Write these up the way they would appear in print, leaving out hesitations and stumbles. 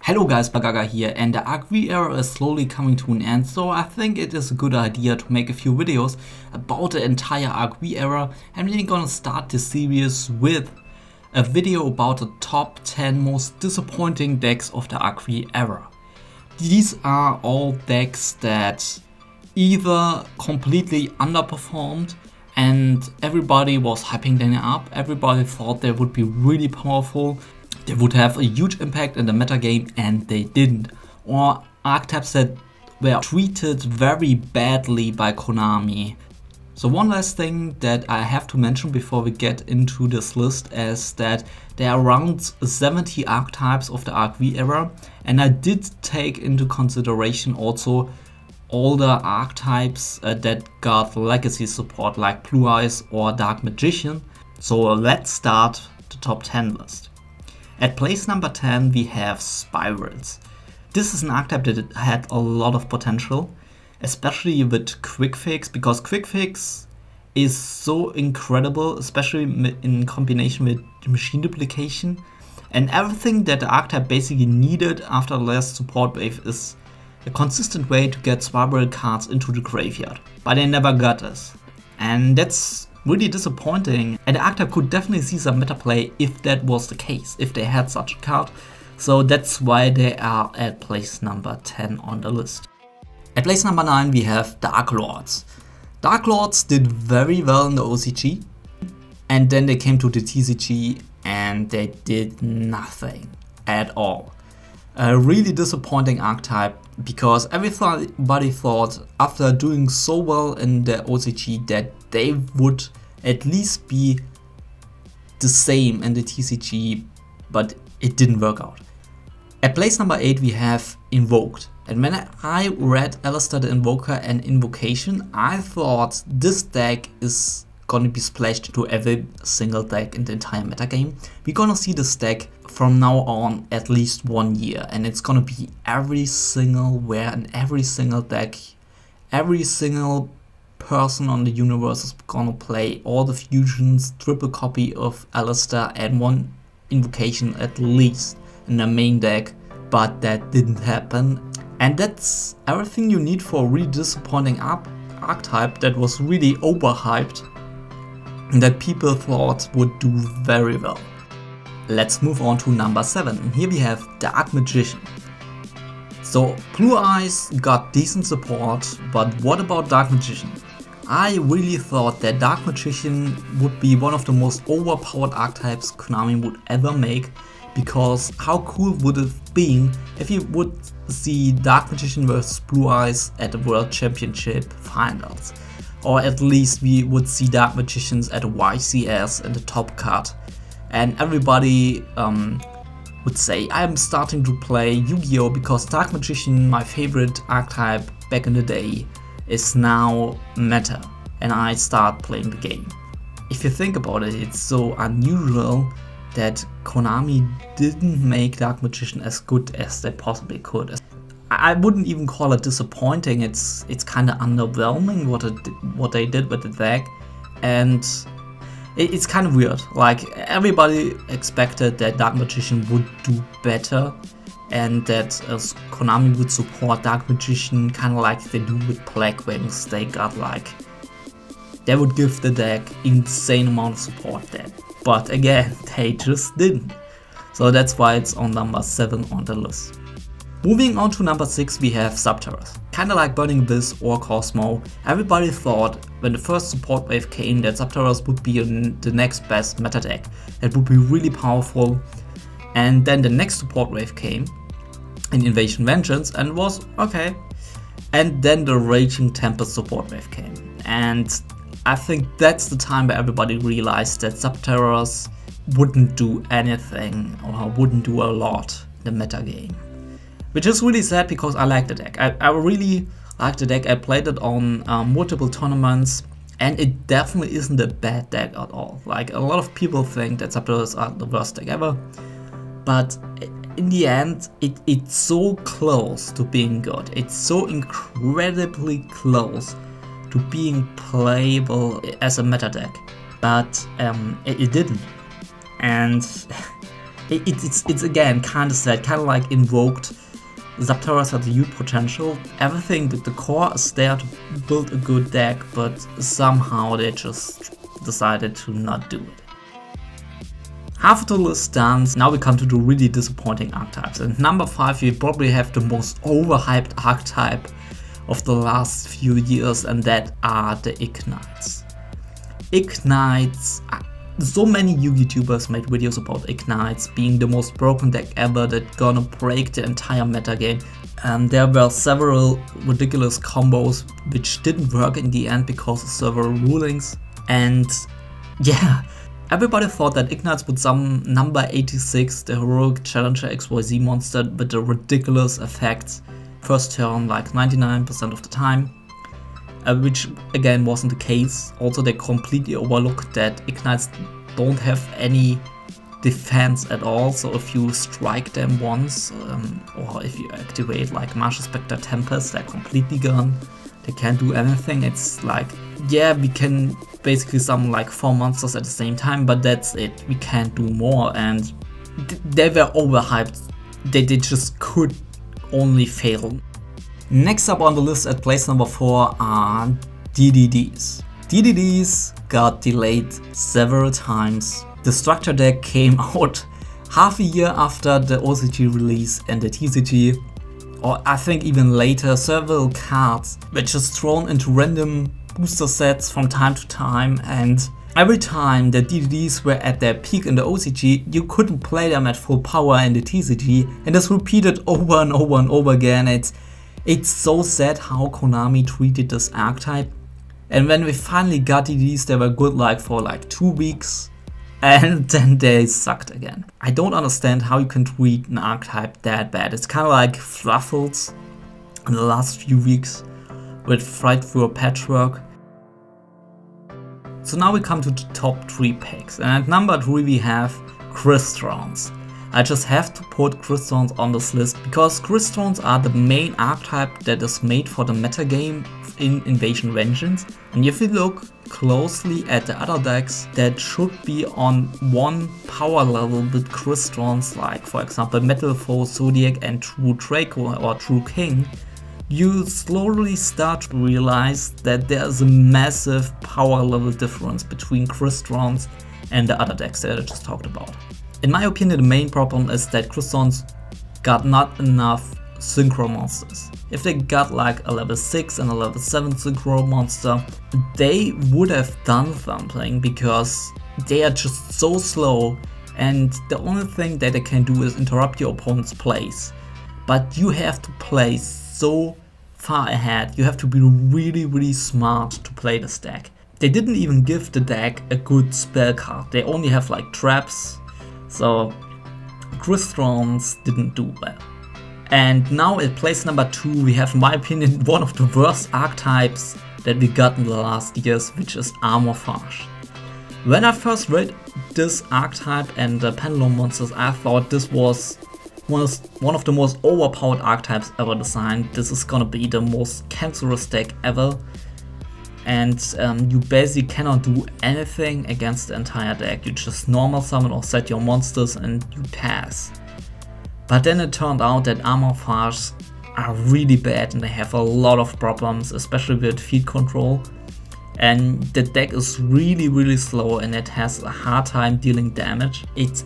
Hello guys, Bagaga here, and the archetype era is slowly coming to an end, so I think it is a good idea to make a few videos about the entire archetype era, and we're gonna start this series with a video about the top 10 most disappointing decks of the archetype era. These are all decks that either completely underperformed and everybody was hyping them up, everybody thought they would be really powerful, they would have a huge impact in the metagame, and they didn't. Or archetypes that were treated very badly by Konami. So one last thing that I have to mention before we get into this list is that there are around 70 archetypes of the archetype era, and I did take into consideration also all the archetypes that got legacy support like Blue Eyes or Dark Magician. So let's start the top 10 list. At place number 10 we have Spirals. This is an archetype that had a lot of potential, especially with Quick Fix, because Quick Fix is so incredible, especially in combination with machine duplication. And everything that the archetype basically needed after the last support wave is a consistent way to get Spiral cards into the graveyard. But they never got this. And that's really disappointing, and the archetype could definitely see some meta play if that was the case, if they had such a card. So that's why they are at place number 10 on the list. At place number 9 we have Darklords. Darklords did very well in the OCG, and then they came to the TCG and they did nothing at all. A really disappointing archetype, because everybody thought after doing so well in the OCG that they would at least be the same in the TCG, but it didn't work out. At place number 8 we have Invoked, and when I read Alistair the Invoker and Invocation, I thought this deck is gonna be splashed to every single deck in the entire metagame. We're gonna see this deck from now on at least 1 year, and it's gonna be every single where and every single deck, every single person on the universe is gonna play all the fusions, triple copy of Alistair and one Invocation at least in the main deck, but that didn't happen. And that's everything you need for a really disappointing archetype that was really overhyped and that people thought would do very well. Let's move on to number 7, and here we have Dark Magician. So Blue Eyes got decent support, but what about Dark Magician? I really thought that Dark Magician would be one of the most overpowered archetypes Konami would ever make, because how cool would it have been if you would see Dark Magician vs Blue Eyes at the World Championship Finals, or at least we would see Dark Magicians at a YCS in the top cut, and everybody would say I'm starting to play Yu-Gi-Oh because Dark Magician, my favorite archetype back in the day, is now meta, and I start playing the game. If you think about it, it's so unusual that Konami didn't make Dark Magician as good as they possibly could. I wouldn't even call it disappointing, it's kind of underwhelming what they did with the deck, and it's kind of weird. Like, everybody expected that Dark Magician would do better, and that Konami would support Dark Magician kind of like they do with Black Wings. They would give the deck insane amount of support then. But again, they just didn't. So that's why it's on number 7 on the list. Moving on to number 6 we have Subterrors. Kinda like Burning Abyss or Cosmo, everybody thought when the first support wave came that Subterrors would be the next best meta deck. It would be really powerful. And then the next support wave came in Invasion Vengeance and was okay. And then the Raging Tempest support wave came. And I think that's the time where everybody realized that Subterrors wouldn't do anything or wouldn't do a lot in the metagame. Which is really sad, because I like the deck. I really like the deck. I played it on multiple tournaments, and it definitely isn't a bad deck at all. Like, a lot of people think that Subterrors are the worst deck ever, but in the end, it's so close to being good. It's so incredibly close to being playable as a meta deck, but it didn't. And It's again kind of sad, kind of like Invoked. Zapterras has a huge potential. Everything with the core is there to build a good deck, but somehow they just decided to not do it. Half of the list done, now we come to the really disappointing archetypes. And number 5, we probably have the most overhyped archetype of the last few years, and that are the Ignites. Ignites, so many YouTubers made videos about Ignites being the most broken deck ever, that gonna break the entire metagame. There were several ridiculous combos which didn't work in the end because of several rulings, and yeah. Everybody thought that Ignites would summon number 86, the heroic Challenger XYZ monster with the ridiculous effects first turn like 99% of the time, which again wasn't the case. Also, they completely overlooked that Ignites don't have any defense at all, so if you strike them once, or if you activate like Martial Spectre Tempest, they're completely gone. They can't do anything. It's like, yeah, we can basically summon like 4 monsters at the same time, but that's it. We can't do more, and they were overhyped. They just could only fail. Next up on the list at place number 4 are DDDs. DDDs got delayed several times. The structure deck came out half a year after the OCG release and the TCG, or I think even later. Several cards were just thrown into random booster sets from time to time, and every time the DDDs were at their peak in the OCG, you couldn't play them at full power in the TCG, and this repeated over and over and over again. It's so sad how Konami treated this archetype, and when we finally got DDDs, they were good like for like 2 weeks, and then they sucked again. I don't understand how you can treat an archetype that bad. It's kind of like Fluffles in the last few weeks with Frightful Patchwork. So now we come to the top 3 picks, and at number 3 we have Crystons. I just have to put Crystons on this list because Crystons are the main archetype that is made for the metagame in Invasion Vengeance, and if you look closely at the other decks that should be on one power level with Crystons, like for example Metal Foe, Zodiac and True Draco or True King, you slowly start to realize that there's a massive power level difference between Crystons and the other decks that I just talked about. In my opinion, the main problem is that Crystons got not enough synchro monsters. If they got like a level 6 and a level 7 synchro monster, they would have done something, because they are just so slow, and the only thing that they can do is interrupt your opponent's plays. But you have to play so far ahead, you have to be really smart to play this deck. They didn't even give the deck a good spell card, they only have like traps, so Crystons didn't do well. And now at place number 2 we have, in my opinion, one of the worst archetypes that we got in the last years, which is Armorphage. When I first read this archetype and the Pendulum monsters, I thought this was one of the most overpowered archetypes ever designed. This is gonna be the most cancerous deck ever, and you basically cannot do anything against the entire deck. You just normal summon or set your monsters and you pass. But then it turned out that Armorphages are really bad and they have a lot of problems, especially with field control. And the deck is really slow and it has a hard time dealing damage. It's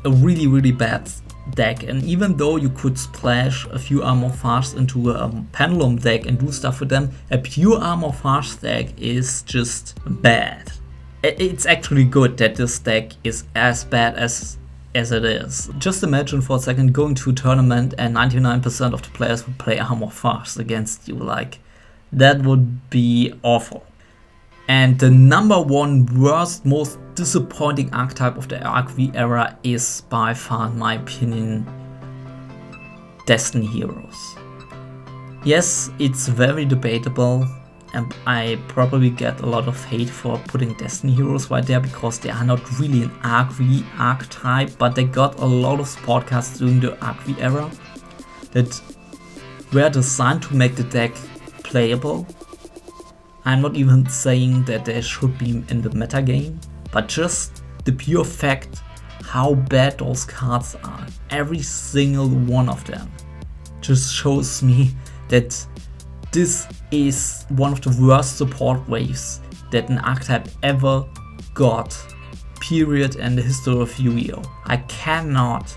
a really bad deck, and even though you could splash a few Armorphages into a Pendulum deck and do stuff with them, a pure Armorphage deck is just bad. It's actually good that this deck is as bad as it is. Just imagine for a second going to a tournament and 99% of the players would play Armorphages against you. Like, that would be awful. And the number 1 worst, most disappointing archetype of the ArcV era is by far, in my opinion, Destiny Heroes. Yes, it's very debatable, and I probably get a lot of hate for putting Destiny Heroes right there because they are not really an ArcV archetype, but they got a lot of support cards during the ArcV era that were designed to make the deck playable. I'm not even saying that they should be in the metagame, but just the pure fact how bad those cards are. Every single one of them just shows me that this is one of the worst support waves that an archetype ever got, period, in the history of Yu-Gi-Oh! I cannot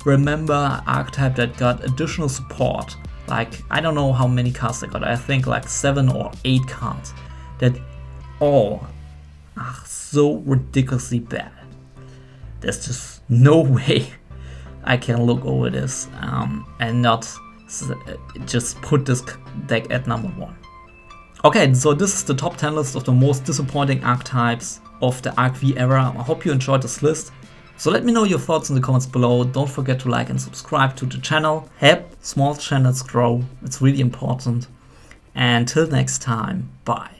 remember an archetype that got additional support. Like, I don't know how many cards they got, I think like 7 or 8 cards that all are so ridiculously bad. There's just no way I can look over this and not just put this deck at number 1. Okay, so this is the top 10 list of the most disappointing archetypes of the ArcV era. I hope you enjoyed this list. So let me know your thoughts in the comments below. Don't forget to like and subscribe to the channel. Help small channels grow. It's really important. And till next time, bye.